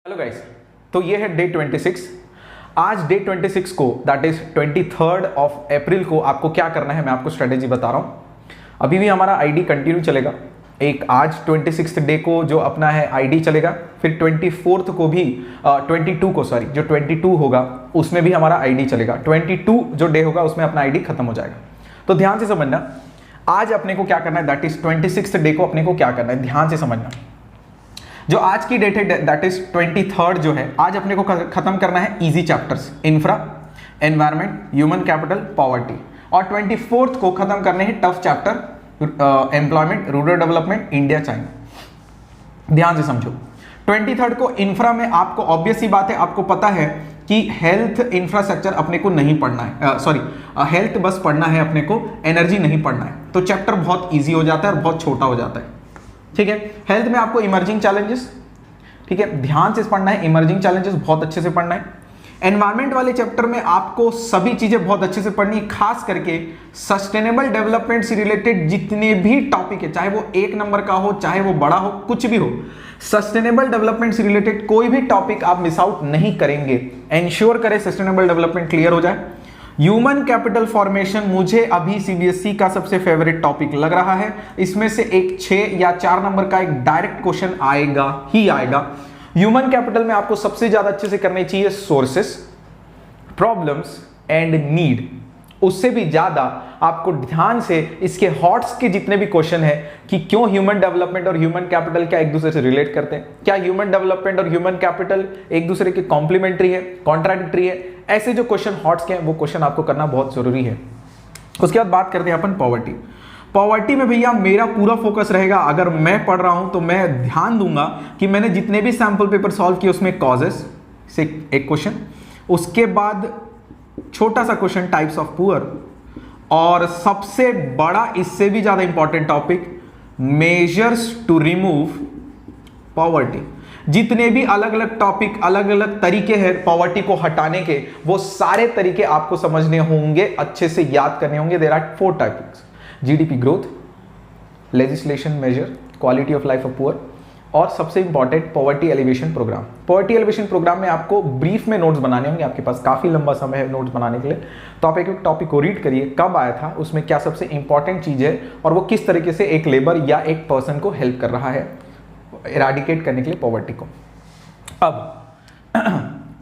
Hello guys, तो ये है डे 26। आज डे 26 को दैट इज 23 ऑफ अप्रैल को आपको क्या करना है मैं आपको स्ट्रेटेजी बता रहा हूँ। अभी भी हमारा आईडी कंटिन्यू चलेगा। एक आज 26 डे को जो अपना है आईडी चलेगा, फिर 24 को भी 22 को सॉरी जो 22 होगा उसमें भी हमारा आईडी चलेगा। 22 जो डे होगा उसमें अपना आईडी खत्म हो जाएगा। तो ध्यान से समझना, आज अपने को क्या करना है, दैट इज 26 डे को अपने को क्या करना है, ध्यान से समझना। जो आज की डेट है दैट इज 23 जो है, आज अपने को खत्म करना है easy chapters, infra, environment, human capital, poverty. और 24 को खत्म करने हैं tough chapter, employment, rural development, India China. ध्यान से समझो, 23 को इंफ्रा में आपको ऑब्वियस ही बात है, आपको पता है कि हेल्थ इंफ्रास्ट्रक्चर अपने को नहीं पढ़ना है, सॉरी हेल्थ बस पढ़ना है अपने को, एनर्जी नहीं पढ़ना है। तो चैप्टर बहुत ईजी हो जाता है और बहुत छोटा हो जाता है। ठीक है, हेल्थ में आपको इमर्जिंग चैलेंजेस, ठीक है, ध्यान से पढ़ना है, इमर्जिंग चैलेंजेस बहुत अच्छे से पढ़ना है। एनवायरमेंट वाले चैप्टर में आपको सभी चीजें बहुत अच्छे से पढ़नी है, खास करके सस्टेनेबल डेवलपमेंट से रिलेटेड जितने भी टॉपिक है, चाहे वो 1 नंबर का हो, चाहे वो बड़ा हो, कुछ भी हो, सस्टेनेबल डेवलपमेंट से रिलेटेड कोई भी टॉपिक आप मिस आउट नहीं करेंगे। एंश्योर करें सस्टेनेबल डेवलपमेंट क्लियर हो जाए। ह्यूमन कैपिटल फॉर्मेशन मुझे अभी सीबीएसई का सबसे फेवरेट टॉपिक लग रहा है। इसमें से एक 6 या 4 नंबर का एक डायरेक्ट क्वेश्चन आएगा ही आएगा। ह्यूमन कैपिटल में आपको सबसे ज्यादा अच्छे से करने चाहिए सोर्सेस, प्रॉब्लम्स एंड नीड। उससे भी ज्यादा आपको ध्यान से इसके हॉट्स के जितने भी क्वेश्चन है कि क्यों ह्यूमन डेवलपमेंट और ह्यूमन कैपिटल क्या एक दूसरे से रिलेट करते हैं, क्या ह्यूमन डेवलपमेंट और ह्यूमन कैपिटल एक दूसरे के कॉम्प्लीमेंट्री है, कॉन्ट्राडिक्टरी है, ऐसे जो क्वेश्चन हॉट्स के हैं वो क्वेश्चन आपको करना बहुत जरूरी है। उसके बाद बात करते हैं अपन पॉवर्टी। पॉवर्टी में भैया मेरा पूरा फोकस रहेगा, अगर मैं पढ़ रहा हूं तो मैं ध्यान दूंगा कि मैंने जितने भी सैंपल पेपर सॉल्व किए उसमें कॉजेस से एक क्वेश्चन, उसके बाद छोटा सा क्वेश्चन टाइप्स ऑफ पुअर, और सबसे बड़ा इससे भी ज्यादा important topic measures to remove poverty. जितने भी अलग अलग टॉपिक, अलग अलग तरीके हैं पॉवर्टी को हटाने के, वो सारे तरीके आपको समझने होंगे, अच्छे से याद करने होंगे। There are 4 topics: GDP growth, legislation measure, quality of life of poor, और सबसे important poverty alleviation programme. Poverty alleviation programme में आपको ब्रीफ में नोट्स बनाने होंगे, आपके पास काफी लंबा समय है नोट्स बनाने के लिए। तो आप एक टॉपिक को रीड करिए, कब आया था, उसमें क्या सबसे इंपॉर्टेंट चीज है, और वो किस तरीके से एक लेबर या एक पर्सन को हेल्प कर रहा है इराडिकेट करने के लिए पॉवर्टी को। अब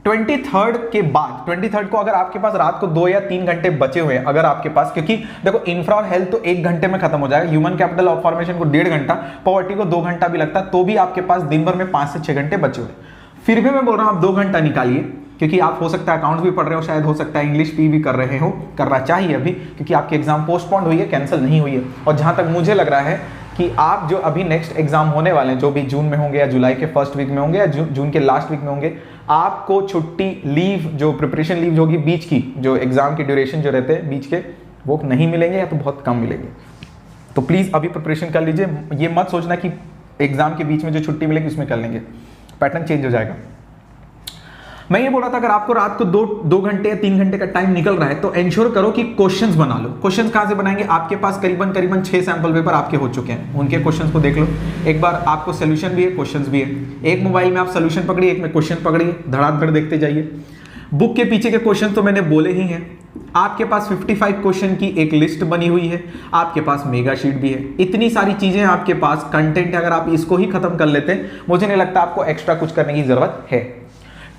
23 के बाद, 23 को अगर आपके पास रात को 2 या 3 घंटे बचे हुए हैं, अगर आपके पास, क्योंकि देखो इंफ्रा और हेल्थ तो 1 घंटे में खत्म हो जाएगा, ह्यूमन कैपिटल और फॉर्मेशन को 1.5 घंटा, पॉवर्टी को 2 घंटा भी लगता, तो भी आपके पास दिन भर में 5 से 6 घंटे बचे हुए। फिर भी मैं बोल रहा हूं आप 2 घंटा निकालिए, क्योंकि आप हो सकता है अकाउंट्स भी पढ़ रहे हो, शायद हो सकता है इंग्लिश पी भी कर रहे हो, करना चाहिए अभी, क्योंकि आपकी एग्जाम पोस्टपोन्ड हुई है, कैंसिल नहीं हुई है। और जहां तक मुझे लग रहा है कि आप जो अभी नेक्स्ट एग्जाम होने वाले हैं, जो भी जून में होंगे या जुलाई के फर्स्ट वीक में होंगे या जून के लास्ट वीक में होंगे, आपको छुट्टी, लीव, जो प्रिपरेशन लीव होगी बीच की, जो एग्जाम की ड्यूरेशन जो रहते हैं बीच के, वो नहीं मिलेंगे या तो बहुत कम मिलेंगे। तो प्लीज अभी प्रिपरेशन कर लीजिए, ये मत सोचना कि एग्जाम के बीच में जो छुट्टी मिलेगी उसमें कर लेंगे, पैटर्न चेंज हो जाएगा। मैं ये बोल रहा था, अगर आपको रात को 2 घंटे या 3 घंटे का टाइम निकल रहा है तो एंश्योर करो कि क्वेश्चंस बना लो। क्वेश्चंस कहां से बनाएंगे, आपके पास करीबन 6 सैंपल पेपर आपके हो चुके हैं, उनके क्वेश्चंस को देख लो एक बार। आपको सोल्यूशन भी है, क्वेश्चंस भी है। एक मोबाइल में आप सोल्यूशन पकड़िए, एक में क्वेश्चन पकड़िए, धड़ाधड़ देखते जाइए। बुक के पीछे के क्वेश्चन तो मैंने बोले ही हैं। आपके पास 55 क्वेश्चन की एक लिस्ट बनी हुई है, आपके पास मेगा शीट भी है। इतनी सारी चीजें आपके पास, कंटेंट, अगर आप इसको ही खत्म कर लेते हैं, मुझे नहीं लगता आपको एक्स्ट्रा कुछ करने की जरूरत है।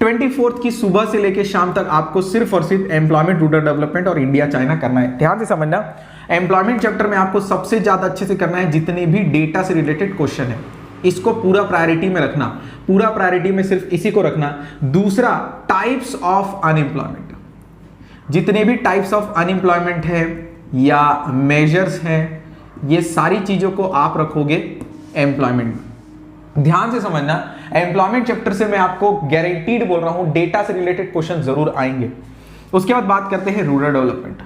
24 की सुबह से लेकर शाम तक आपको सिर्फ और सिर्फ एम्प्लॉयमेंट, रूरल डेवलपमेंट और इंडिया चाइना करना है। ध्यान से समझना, एम्प्लॉयमेंट चैप्टर में आपको सबसे ज्यादा अच्छे से करना है जितने भी डेटा से रिलेटेड क्वेश्चन है, इसको पूरा प्रायोरिटी में रखना, पूरा प्रायोरिटी में सिर्फ इसी को रखना। दूसरा, टाइप्स ऑफ अनएम्प्लॉयमेंट, जितने भी टाइप्स ऑफ अनएम्प्लॉयमेंट है या मेजर्स हैं, ये सारी चीजों को आप रखोगे एम्प्लॉयमेंट। ध्यान से समझना, एम्प्लॉयमेंट चैप्टर से मैं आपको गारंटीड बोल रहा हूं डेटा से रिलेटेड क्वेश्चन जरूर आएंगे। उसके बाद बात करते हैं रूरल डेवलपमेंट।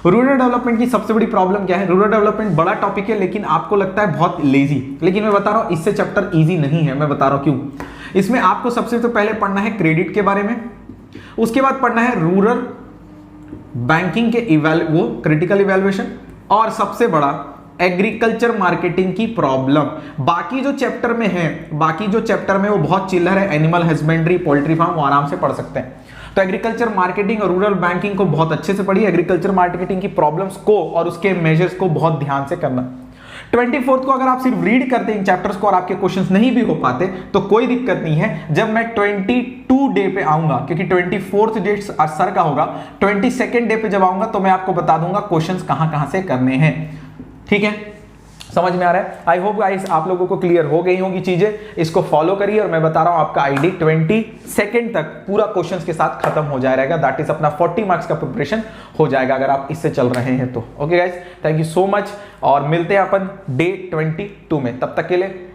रूरल डेवलपमेंट की सबसे बड़ी प्रॉब्लम क्या है, रूरल डेवलपमेंट बड़ा टॉपिक है लेकिन आपको लगता है बहुत लेजी, लेकिन मैं बता रहा हूं इससे चैप्टर इजी नहीं है। मैं बता रहा हूं क्यों। इसमें आपको सबसे तो पहले पढ़ना है क्रेडिट के बारे में, उसके बाद पढ़ना है रूरल बैंकिंग के वो क्रिटिकल इवैल्यूएशन, और सबसे बड़ा एग्रीकल्चर मार्केटिंग की प्रॉब्लम। बाकी जो चैप्टर में है, बाकी जो चैप्टर में वो बहुत चिल्लर है, एनिमल हस्बेंड्री, पोल्ट्री फार्म, वो आराम से पढ़ सकते हैं। तो एग्रीकल्चर मार्केटिंग और रूरल बैंकिंग को बहुत अच्छे से पढ़िए, एग्रीकल्चर मार्केटिंग की प्रॉब्लम्स को और उसके मेजर्स को बहुत ध्यान से करना। 24 को अगर आप सिर्फ रीड करते इन चैप्टर्स को और आपके क्वेश्चंस नहीं भी हो पाते तो कोई दिक्कत नहीं है। जब मैं 22 डे पे आऊंगा, क्योंकि 24th डेट सर का होगा, 22nd डे पे जब आऊंगा तो मैं आपको बता दूंगा क्वेश्चंस कहां से करने हैं। ठीक है, समझ में आ रहा है? आई होप गाइस आप लोगों को क्लियर हो गई होंगी चीजें। इसको फॉलो करिए और मैं बता रहा हूं आपका आईडी 22nd तक पूरा क्वेश्चंस के साथ खत्म हो जाएगा। दैट इज अपना 40 मार्क्स का प्रिपरेशन हो जाएगा अगर आप इससे चल रहे हैं तो। Okay guys, thank you so much और मिलते हैं अपन डे 22 में। तब तक के लिए